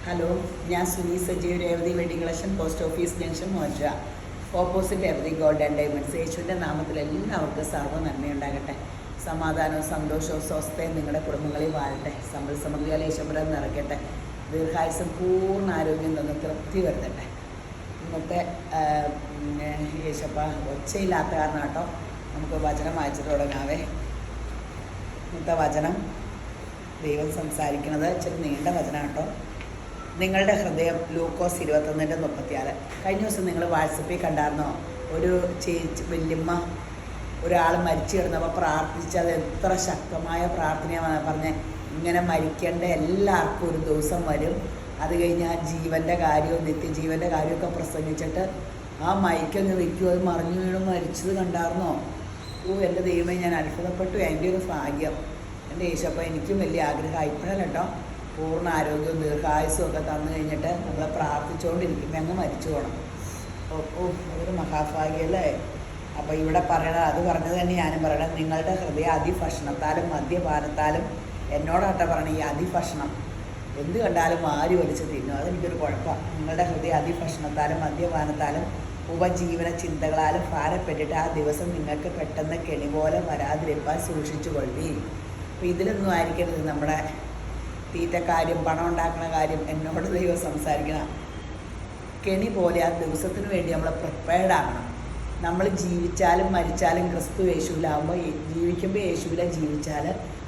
Hello, ഞാൻ Suni Sajeev, Revathi wedding collection, post office junction, മോറ്റ, opposite every gold and diamonds. യേശുവിൻ്റെ നാമത്തിൽ എല്ലാവർക്കും സർവ്വ നന്മയുണ്ടാകട്ടെ. സമാധാനവും സന്തോഷവും സ്വസ്ഥയും നിങ്ങളുടെ കുടുംബങ്ങളിൽ വാഴട്ടെ. സമ്പൽ സമൃദ്ധിയാൽ യേശുപുരം നിറയ്ക്കട്ടെ. ദീർഘായുസം പൂർണ്ണ ആരോഗ്യം നിന്ന് തൃപ്തി വരുത്തട്ടെ. ഇന്നത്തെ യേശപ്പ ഒച്ചയില്ലാത്ത കാരണം കേട്ടോ, നമുക്ക് വചനം വായിച്ചിട്ട് തുടങ്ങാവേ. ഇന്നത്തെ വചനം ദൈവം സംസാരിക്കുന്നത് ഇച്ചിരി നീണ്ട വചനം കേട്ടോ. നിങ്ങളുടെ ഹൃദയം ലൂക്കോസ് 21:36. കഴിഞ്ഞ ദിവസം നിങ്ങൾ വാട്സപ്പിൽ കണ്ടായിരുന്നോ? ഒരു ചേച്ചി വല്യമ്മ ഒരാൾ മരിച്ചു കിടന്നപ്പോൾ പ്രാർത്ഥിച്ചത് എത്ര ശക്തമായ പ്രാർത്ഥനയാണ് പറഞ്ഞത്. ഇങ്ങനെ മരിക്കേണ്ട എല്ലാവർക്കും ഒരു ദിവസം വരും, അത് കഴിഞ്ഞാൽ ജീവൻ്റെ കാര്യവും നിത്യജീവൻ്റെ കാര്യമൊക്കെ പ്രസംഗിച്ചിട്ട് ആ മൈക്കൊന്ന് വയ്ക്കും, അത് മറിഞ്ഞു വീണു മരിച്ചത് കണ്ടായിരുന്നോ? എൻ്റെ ദൈവമേ, ഞാൻ അത്ഭുതപ്പെട്ടു. എൻ്റെ ഒരു ഭാഗ്യം. എൻ്റെ യേശപ്പ എനിക്കും വലിയ ആഗ്രഹം ഇപ്പോഴല്ല കേട്ടോ, പൂർണ്ണ ആരോഗ്യവും ദീർഘായുസ്സും ഒക്കെ തന്നു കഴിഞ്ഞിട്ട് നമ്മൾ പ്രാർത്ഥിച്ചുകൊണ്ടിരിക്കുമ്പോൾ അങ്ങ് മരിച്ചു പോകണം. അതൊരു മഹാഭാഗ്യമല്ലേ. അപ്പോൾ ഇവിടെ പറയണത്, അത് പറഞ്ഞത് തന്നെ ഞാനും പറയണത്, നിങ്ങളുടെ ഹൃദയ അതിഭക്ഷണത്താലും മദ്യപാനത്താലും, എന്നോടാട്ടെ പറയണ ഈ അതിഭക്ഷണം എന്ത് കണ്ടാലും മാറി വലിച്ച് തിന്നു, അതെനിക്കൊരു കുഴപ്പമാണ്. നിങ്ങളുടെ ഹൃദയ അതിഭക്ഷണത്താലും മദ്യപാനത്താലും ഉപജീവന ചിന്തകളാലും ഭാരപ്പെട്ടിട്ട് ആ ദിവസം നിങ്ങൾക്ക് പെട്ടെന്ന് കെണി പോലെ വരാതിരിക്കാൻ സൂക്ഷിച്ചു കൊള്ളി. അപ്പോൾ ഇതിലൊന്നും ആയിരിക്കരുത് നമ്മുടെ തീറ്റക്കാര്യം, പണം ഉണ്ടാക്കുന്ന കാര്യം. എന്നോട് ദൈവം സംസാരിക്കണം. കെണി പോലെ ആ ദിവസത്തിന് വേണ്ടി നമ്മൾ പ്രിപ്പയർഡ് ആകണം. നമ്മൾ ജീവിച്ചാലും മരിച്ചാലും ക്രിസ്തു യേശുവിലാകുമ്പോൾ, ജീവിക്കുമ്പോൾ യേശുവിലെ ജീവിച്ചാൽ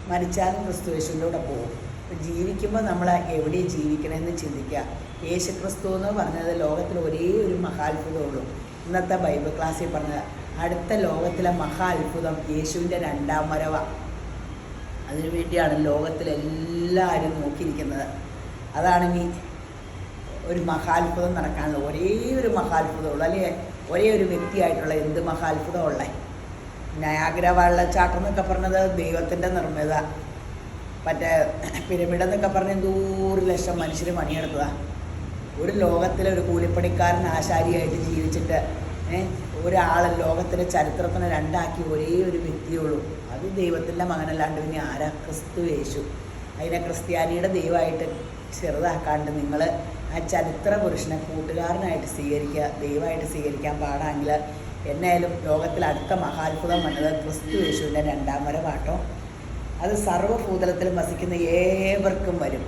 മരിച്ചാലും ക്രിസ്തു യേശുവിലൂടെ പോകും. അപ്പോൾ ജീവിക്കുമ്പോൾ നമ്മൾ എവിടെയും ജീവിക്കണമെന്ന് ചിന്തിക്കുക. യേശു ക്രിസ്തു എന്ന് പറഞ്ഞത് ലോകത്തിൽ ഒരേ ഒരു മഹാത്ഭുതമുള്ളൂ. ഇന്നത്തെ ബൈബിൾ ക്ലാസ്സിൽ പറഞ്ഞത്, അടുത്ത ലോകത്തിലെ മഹാ അത്ഭുതം യേശുവിൻ്റെ 2ാം വരവാണ്. അതിനുവേണ്ടിയാണ് ലോകത്തിലെല്ലാവരും നോക്കിയിരിക്കുന്നത്. അതാണെങ്കിൽ ഒരു മഹാത്ഭുതം നടക്കാനുള്ള ഒരേ ഒരു മഹാത്ഭുതമുള്ളൂ, അല്ലെങ്കിൽ ഒരേ ഒരു വ്യക്തിയായിട്ടുള്ള എന്ത് മഹാത്ഭുതമുള്ളത്? നയാഗ്ര വെള്ളച്ചാട്ടം എന്നൊക്കെ പറഞ്ഞത് ദൈവത്തിൻ്റെ നിർമ്മിത. മറ്റേ പിരമിഡ് എന്നൊക്കെ പറഞ്ഞ് 100 ലക്ഷം മനുഷ്യർ പണിയെടുത്തതാണ്. ഒരു ലോകത്തിലെ ഒരു കൂലിപ്പണിക്കാരൻ ആശാരിയായിട്ട് ജീവിച്ചിട്ട് ഒരാൾ ലോകത്തിലെ ചരിത്രത്തിന് 2ആക്കി ഒരേ ഒരു വ്യക്തിയുള്ളൂ. അത് ദൈവത്തിൻ്റെ മകനല്ലാണ്ട് പിന്നെ ആരാ? ക്രിസ്തു യേശു. അതിനെ ക്രിസ്ത്യാനിയുടെ ദൈവമായിട്ട് ചെറുതാക്കാണ്ട് നിങ്ങൾ ആ ചരിത്ര പുരുഷനെ കൂട്ടുകാരനായിട്ട് സ്വീകരിക്കുക. ദൈവമായിട്ട് സ്വീകരിക്കാൻ പാടാമെങ്കിൽ എന്നായാലും ലോകത്തിൽ അടുത്ത മഹാത്ഭുതം വന്നത് ക്രിസ്തു യേശുവിൻ്റെ 2ാം വരവാട്ടോ. അത് സർവ്വഭൂതലത്തിലും വസിക്കുന്ന ഏവർക്കും വരും.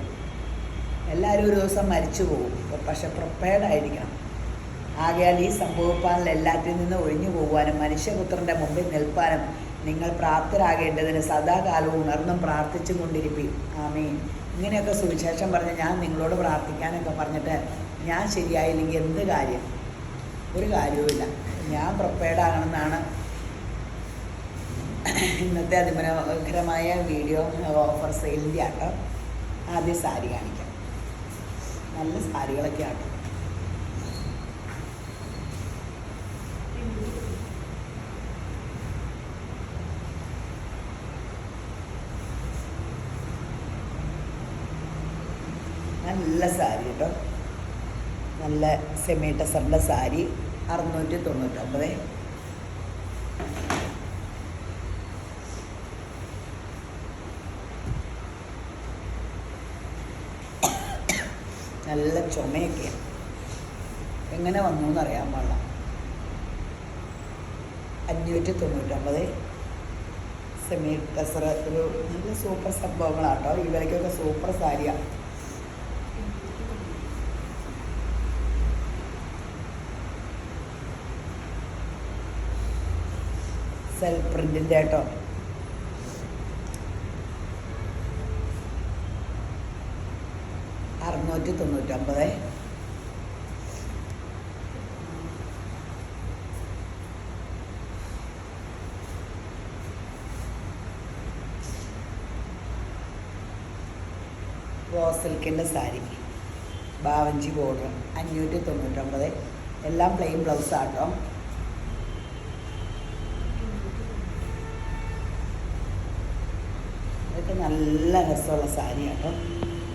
എല്ലാവരും ഒരു ദിവസം മരിച്ചു പോകും, പക്ഷെ പ്രിപ്പയർഡായിരിക്കണം. ആകയാൽ ഈ സംഭവിപ്പാനുള്ള എല്ലാത്തിൽ നിന്ന് ഒഴിഞ്ഞു പോകുവാനും മനുഷ്യപുത്രൻ്റെ മുമ്പിൽ നിൽപ്പാനും നിങ്ങൾ പ്രാപ്തരാകേണ്ടതിന് സദാകാലവും ഉണർന്നും പ്രാർത്ഥിച്ചും കൊണ്ടിരിപ്പീൻ. ആമീൻ. ഇങ്ങനെയൊക്കെ സുവിശേഷം പറഞ്ഞ് ഞാൻ നിങ്ങളോട് പ്രാർത്ഥിക്കാനൊക്കെ പറഞ്ഞിട്ട് ഞാൻ ശരിയായില്ലെങ്കിൽ എന്ത് കാര്യം? ഒരു കാര്യവുമില്ല. ഞാൻ പ്രിപ്പയർഡ് ആകണമെന്നാണ് ഇന്നത്തെ അതിമനോഹരമായ വീഡിയോ. ഓഫർ സെയിലിൻ്റെ ആട്ടോ. ആദ്യം സാരി കാണിക്കാം. നല്ല സാരികളൊക്കെ ആട്ടോ. നല്ല സാരി കേട്ടോ, നല്ല സെമി ടസറിൻ്റെ സാരി 699. നല്ല ചുമയൊക്കെയാണ്. എങ്ങനെ വന്നു എന്നറിയാൻ പാടില്ല. 599 സെമി ടസർ. ഒരു നല്ല സൂപ്പർ സംഭവങ്ങളാട്ടോ. ഈ വിലയ്ക്കൊക്കെ സൂപ്പർ സാരിയാണ്. സെൽഫ് പ്രിൻറ്റിൻ്റെ കേട്ടോ. $699. റോസ് സിൽക്കിൻ്റെ സാരി, ബാവഞ്ചി ബോർഡർ, 599. എല്ലാം പ്ലെയിൻ ബ്ലൗസാട്ടോ. ഇതൊക്കെ നല്ല രസമുള്ള സാരി കേട്ടോ.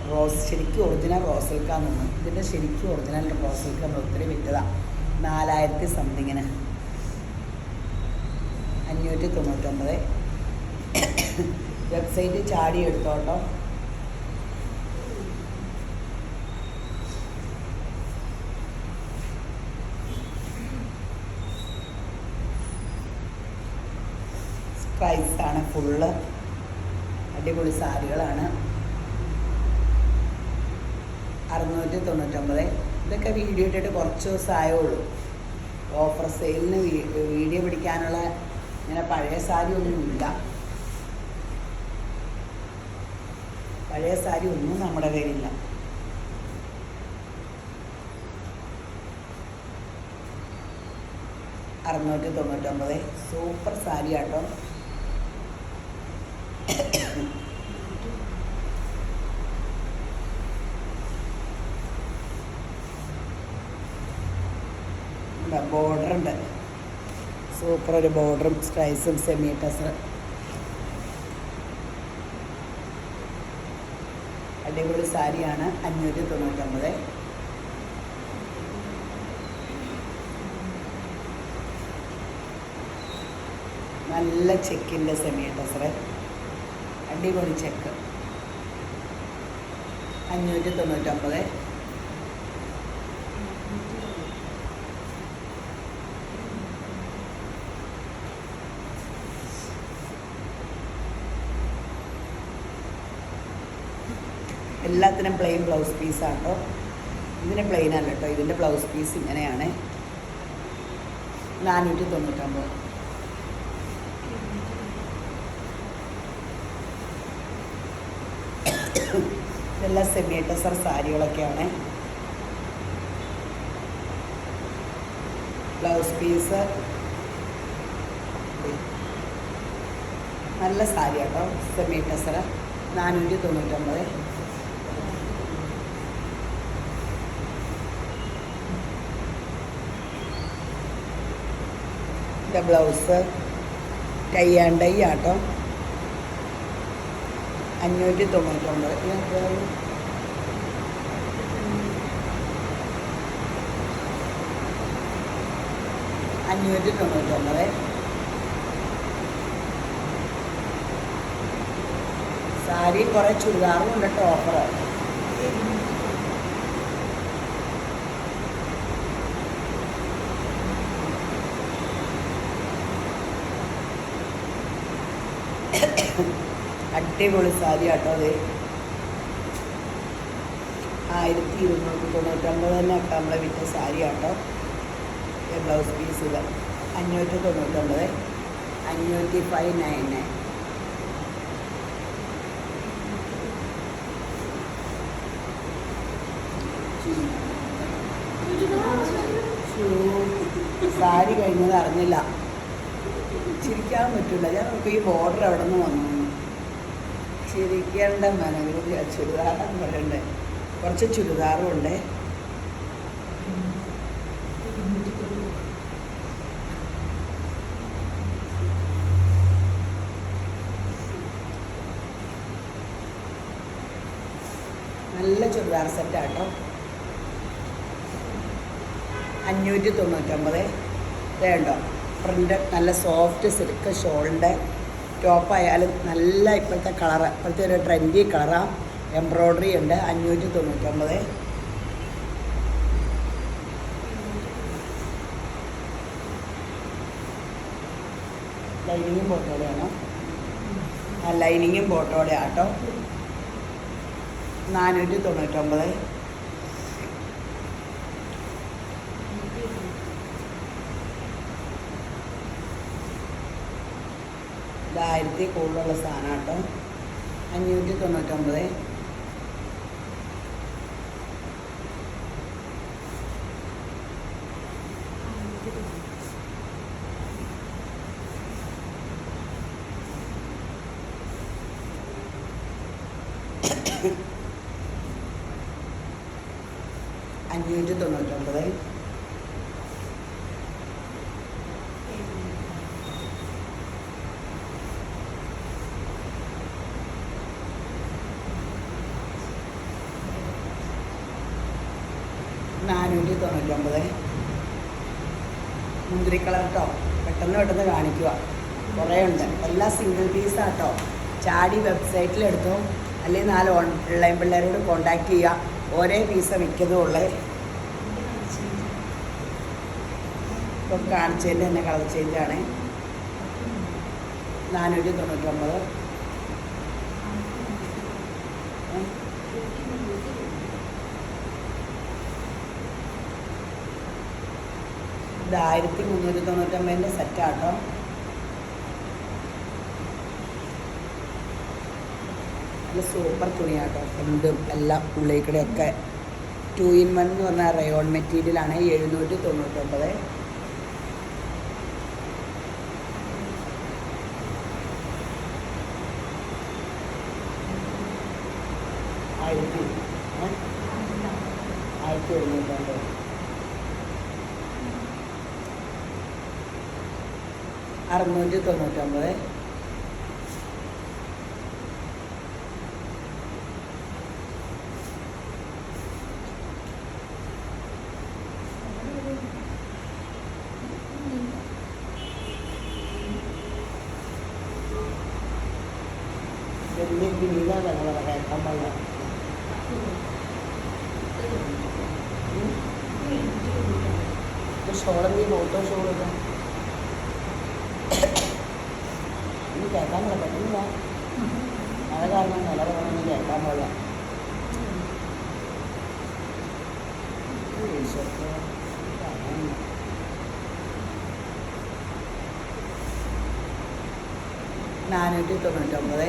റോസ് ശരിക്കും ഒറിജിനൽ റോസ് സിൽക്കാന്ന് തോന്നുന്നു. ഇതിൻ്റെ ശരിക്കും ഒറിജിനൽ റോസ് സിൽക്ക് നമ്മൾ ഒത്തിരി വിറ്റതാണ്. 4000 സംതിങ്ങിന്. 599. വെബ്സൈറ്റ് ചാടി എടുത്തോട്ടോ. പ്രൈസാണ് ഫുള്ള്. അടിപൊളി സാരികളാണ്. 699. ഇതൊക്കെ വീഡിയോ ഇട്ടിട്ട് കുറച്ച് ദിവസമായേ ഉള്ളൂ. ഓഫർ സെയിലിന് വീഡിയോ പിടിക്കാനുള്ള ഇങ്ങനെ പഴയ സാരി ഒന്നുമില്ല. പഴയ സാരി ഒന്നും നമ്മുടെ കയ്യിലില്ല. $699. സൂപ്പർ സാരി ആട്ടോ. ബോർഡർ ഉണ്ട്. സൂപ്പർ ഒരു ബോർഡറും സ്ട്രൈസും സെമി ടസർ. അടിപൊളി സാരിയാണ്. 599. നല്ല ചെക്കിൻ്റെ സെമി ടസർ. അടിപൊളി ചെക്ക്. 599. എല്ലാത്തിനും പ്ലെയിൻ ബ്ലൗസ് പീസാണ് കേട്ടോ. ഇതിന് പ്ലെയിൻ അല്ല കേട്ടോ, ഇതിൻ്റെ ബ്ലൗസ് പീസ് ഇങ്ങനെയാണ്. 499. ഇതെല്ലാം സെമി ടസർ സാരികളൊക്കെയാണ്. ബ്ലൗസ് പീസ് നല്ല സാരി കേട്ടോ. Semi tussar 499. Blouse tie and dye ആട്ടോ. 599. സാരി കുറേ ചുരിദാറും ഉണ്ട് കേട്ടോ ഓഫർ. അടിപൊളി സാരി ആട്ടോ. അത് 1299 തന്നെ ഒക്കെ നമ്മളെ വിറ്റ സാരി ആട്ടോ. ബ്ലൗസ് പീസ് ഇത് 599. 599. സാരി കഴിഞ്ഞത് അറിഞ്ഞില്ല. ചിരിക്കാൻ പറ്റില്ല. ഞാൻ നോക്കി ഈ ബോർഡർ എവിടെ നിന്ന് വന്നു. ചിരിക്കേണ്ട മനവിൽ ചുരിദാറാന്ന് പറയണ്ടേ. കുറച്ച് ചുരിദാറും ഉണ്ട്. നല്ല ചുരിദാർ സെറ്റാട്ടോ. 599. വേണ്ടോ പ്രിൻ്റ് നല്ല സോഫ്റ്റ് സിൽക്ക് ഷോളിൻ്റെ ടോപ്പായാലും നല്ല ഇപ്പോഴത്തെ കളറ്, ഇപ്പോഴത്തെ ഒരു ട്രെൻഡി കളറാണ്. എംബ്രോയ്ഡറി ഉണ്ട്. 599. ലൈനിങ്ങും ബോട്ടോടെയാണോ? ആ ലൈനിങ്ങും ബോട്ടോടെ ആട്ടോ. 499. ഇത് 1000 കൂടുതലുള്ള സാധനം കേട്ടോ. 599. $599. $499. മുന്തിരി കളർ കേട്ടോ. പെട്ടെന്ന് കാണിക്കുക. കുറേ ഉണ്ട്. എല്ലാം സിംഗിൾ പീസാട്ടോ. ചാടി വെബ്സൈറ്റിലെടുത്തോ, അല്ലെങ്കിൽ 4 ഓൺലൈൻ പിള്ളേരോട് കോണ്ടാക്ട് ചെയ്യുക. ഒരേ പീസ് വിൽക്കുന്നതുള്ളേ. ഇപ്പം കാണിച്ചതിൻ്റെ തന്നെ കളർ ചേഞ്ചാണ്. 499. ഇത് 1399 സെറ്റാട്ടോ. നല്ല സൂപ്പർ തുണിയാട്ടോ. എന്തും എല്ലാം ഉള്ളിലേക്കൂടെയൊക്കെ 2 in 1 എന്ന് പറഞ്ഞാൽ റയോൺ മെറ്റീരിയലാണ്. 799. ആയിരത്തി 1150. 699. വലിയ നീല വില കേൾക്കാൻ പാടില്ല. ഷോളെങ്കിൽ ഫോട്ടോ ഷോ ഇടാം. ഇത് കേൾക്കാൻ പാടില്ല, പറ്റില്ല. മഴ കാരണം നില വേണമെങ്കിൽ കേൾക്കാൻ പാടില്ല. $499.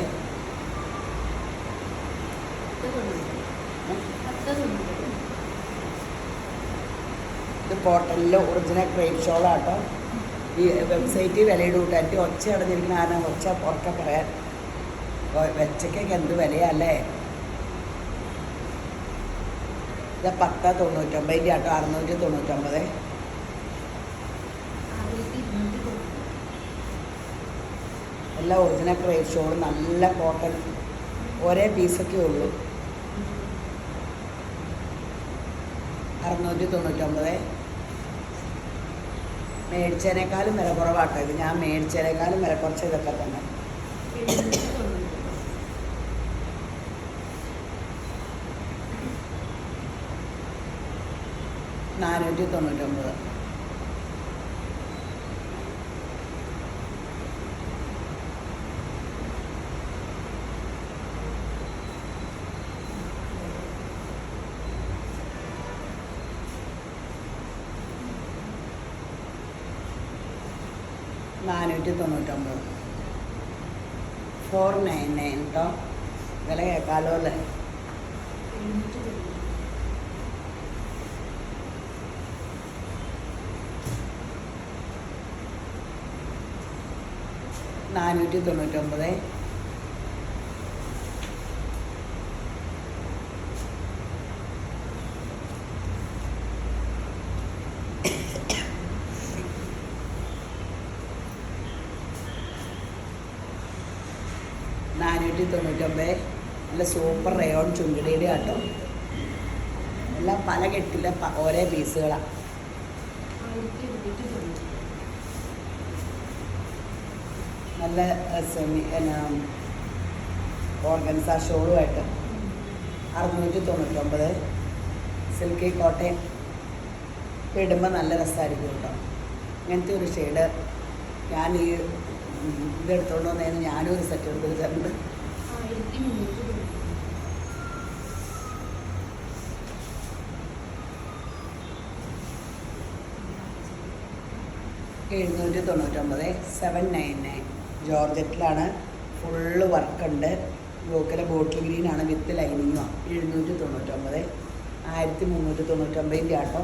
ഇത് കോട്ടണിലെ ഒറിജിനൽ ക്രേപ്പ് ഷോളാട്ടോ. ഈ വെബ്സൈറ്റിൽ വിലയുടെ കൂട്ടാറ്റി ഒച്ച അടഞ്ഞിരിക്കുന്ന കാരണം ഒച്ച പുറക്കെ പറയാൻ. വെച്ചക്കൊക്കെ എന്ത് വിലയല്ലേ. ഇത് 1099 ആട്ടോ. 699. എല്ലാം ഒറിജിനൽ ക്രേപ്പ് ഷോൾ, നല്ല കോട്ടൺ, ഒരേ പീസൊക്കെ ഉള്ളൂ. 699. മേടിച്ചതിനേക്കാളും വില കുറവാട്ടോ ഇത്. ഞാൻ മേടിച്ചതിനേക്കാളും വില കുറച്ച് ഇതൊക്കെ തന്നെ. 499. $499. 499 കേട്ടോ. വില കേൾക്കാലോ അല്ലേ. $499. $499. നല്ല സൂപ്പർ റയോൺ ചുങ്കിടിയുടെ കേട്ടോ. എല്ലാം പല കെട്ടിലെ ഓരോ പീസുകളാണ്. നല്ല സെമി ഓർഗൻസ ഷോളുമായിട്ട്. 699. സിൽക്കി കോട്ടയം. ഇടുമ്പോൾ നല്ല രസമായിരിക്കും കേട്ടോ. ഇങ്ങനത്തെ ഒരു ഷെയ്ഡ് ഞാൻ ഈ ഇതെടുത്തോണ്ട് വന്നതിന് ഞാനും ഒരു സെറ്റ് എടുത്തിട്ടുണ്ട്. 799. 799. ജോർജറ്റിലാണ്. ഫുള്ള് വർക്കുണ്ട്. ബ്ലോക്കിലെ ബോട്ടിൽ ഗ്രീനാണ് വിത്ത് ലൈനിങ്ങുമാണ്. 799. 1399 ആട്ടോ.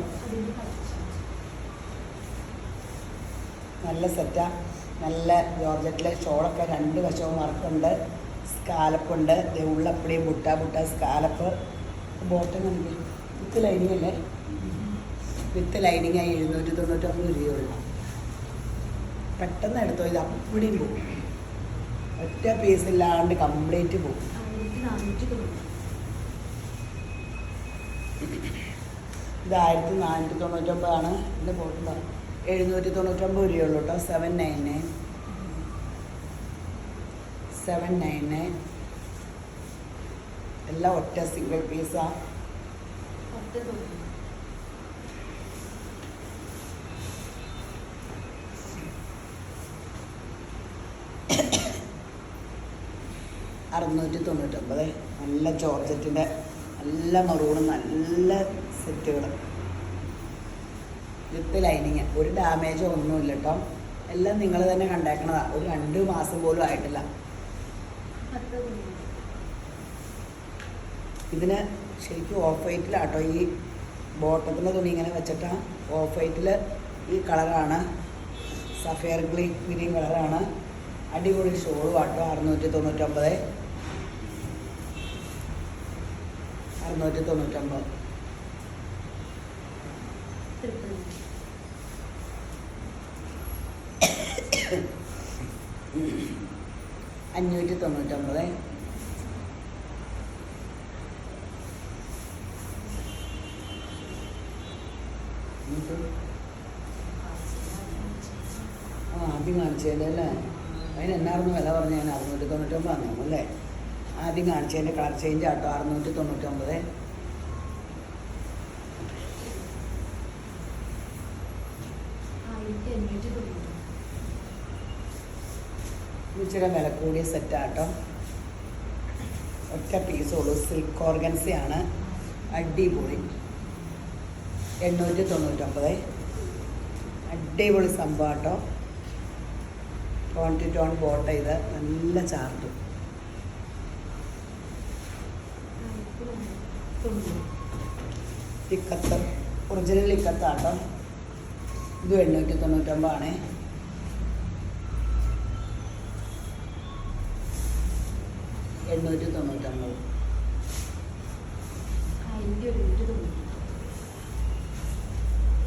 നല്ല സെറ്റാണ്. നല്ല ജോർജറ്റിലെ ഷോളൊക്കെ 2 വശവും വർക്കുണ്ട്. സ്കാലപ്പുണ്ട്. ഉള്ളപ്പടി ബുട്ട സ്കാലപ്പ്. ബോട്ടം കണ്ടില്ലേ, വിത്ത് ലൈനിങ് അല്ലേ. വിത്ത് ലൈനിങ്ങായി 799 രൂപയുള്ളൂ. പെട്ടെന്ന് എടുത്തോ. ഇത് അപ്പടിയും പോകും. ഒറ്റ പീസില്ലാണ്ട് കംപ്ലീറ്റ് പോകും. ഇത് 1499 ഇതിൻ്റെ ബോട്ടിൽ. 799 രൂപയുള്ളൂ കേട്ടോ. 799. 799. എല്ലാം ഒറ്റ സിംഗിൾ പീസാണ്. 699. നല്ല ജോർജറ്റിൻ്റെ നല്ല മറൂണും നല്ല സെറ്റുകൾ വിത്ത് ലൈനിങ്. ഒരു ഡാമേജോ ഒന്നുമില്ല കേട്ടോ. എല്ലാം നിങ്ങൾ തന്നെ കണ്ടേക്കണതാണ്. ഒരു 2 മാസം പോലും ആയിട്ടില്ല. ഇതിന് ശരിക്കും ഓഫ് വൈറ്റിലാട്ടോ ഈ ബോട്ടത്തിൻ്റെ തുണി ഇങ്ങനെ വെച്ചിട്ടാണ്. ഓഫ് വൈറ്റിൽ ഈ കളറാണ്, സഫയർ ഗ്രീൻ കളറാണ്. അടിപൊളി ഷോളും ആട്ടോ. 699. 699. 599. ആദ്യം കാണിച്ചതിൻ്റെ അല്ലേ? അതിന് എന്നായിരുന്നു വില പറഞ്ഞ? ഞാൻ 699 ആണെന്നു അല്ലേ? ആദ്യം കാണിച്ചതിൻ്റെ കളർ ചേഞ്ച് ആട്ടോ. 699. ഇച്ചിരി വില കൂടിയ സെറ്റാട്ടോ. ഒറ്റ പീസുള്ളൂ. സിൽക്ക് ഓർഗൻസിയാണ്. അടിപൊളി. 899. അടിപൊളി സംഭവം കേട്ടോ. ടോൺ ടു ടോൺ ബോട്ട. ഇത് നല്ല ചാർട്ടും ഇക്കത്ത് ഒറിജിനൽ ഇക്കത്താട്ടോ. ഇത് 899 ആണേ.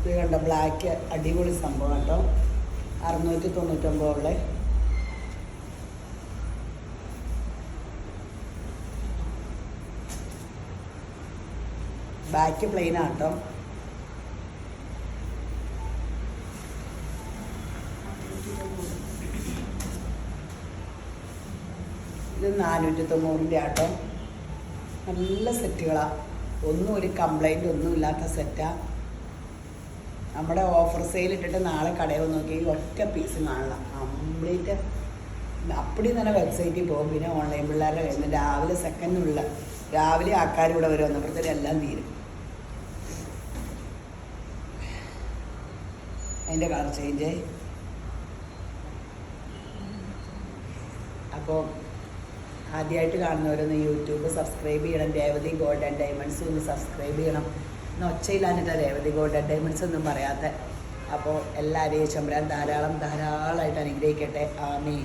ഇത് കണ്ട ബ്ലാക്ക് അടിപൊളി സംഭവം കേട്ടോ. 699 ഉള്ള. ബാക്ക് പ്ലെയിൻ ആട്ടോ. ഇത് 490 ആട്ടോ. നല്ല സെറ്റുകളാണ്. ഒന്നും ഒരു കംപ്ലൈൻറ്റ് ഒന്നും ഇല്ലാത്ത സെറ്റാണ്. നമ്മുടെ ഓഫർ സെയിൽ ഇട്ടിട്ട് നാളെ കടയിൽ നോക്കി ഒറ്റ പീസ് കാണണം. കംപ്ലീറ്റ് അപ്പടി തന്നെ വെബ്സൈറ്റിൽ പോകും. പിന്നെ ഓൺലൈൻ പിള്ളേരുടെ കയ്യിൽ നിന്ന് രാവിലെ സെക്കൻഡിനുള്ള രാവിലെ ആൾക്കാർ ഇവിടെ വരെ വന്നപ്പോഴത്തേനും എല്ലാം തീരും. അതിൻ്റെ കളർ ചേഞ്ച്. അപ്പോൾ ആദ്യമായിട്ട് കാണുന്നവരൊന്ന് യൂട്യൂബ് സബ്സ്ക്രൈബ് ചെയ്യണം. രേവതി ഗോൾഡ് ആൻഡ് ഡയമണ്ട്സ് ഒന്ന് സബ്സ്ക്രൈബ് ചെയ്യണം. ഇന്ന് ഒച്ചയില്ലാഞ്ഞിട്ടാണ് രേവതി ഗോൾഡ് ആൻഡ് ഡയമണ്ട്സ് ഒന്നും പറയാത്ത. അപ്പോൾ എല്ലാവരെയും ചമ്പരാൻ ധാരാളമായിട്ട് അനുഗ്രഹിക്കട്ടെ. ആമീൻ.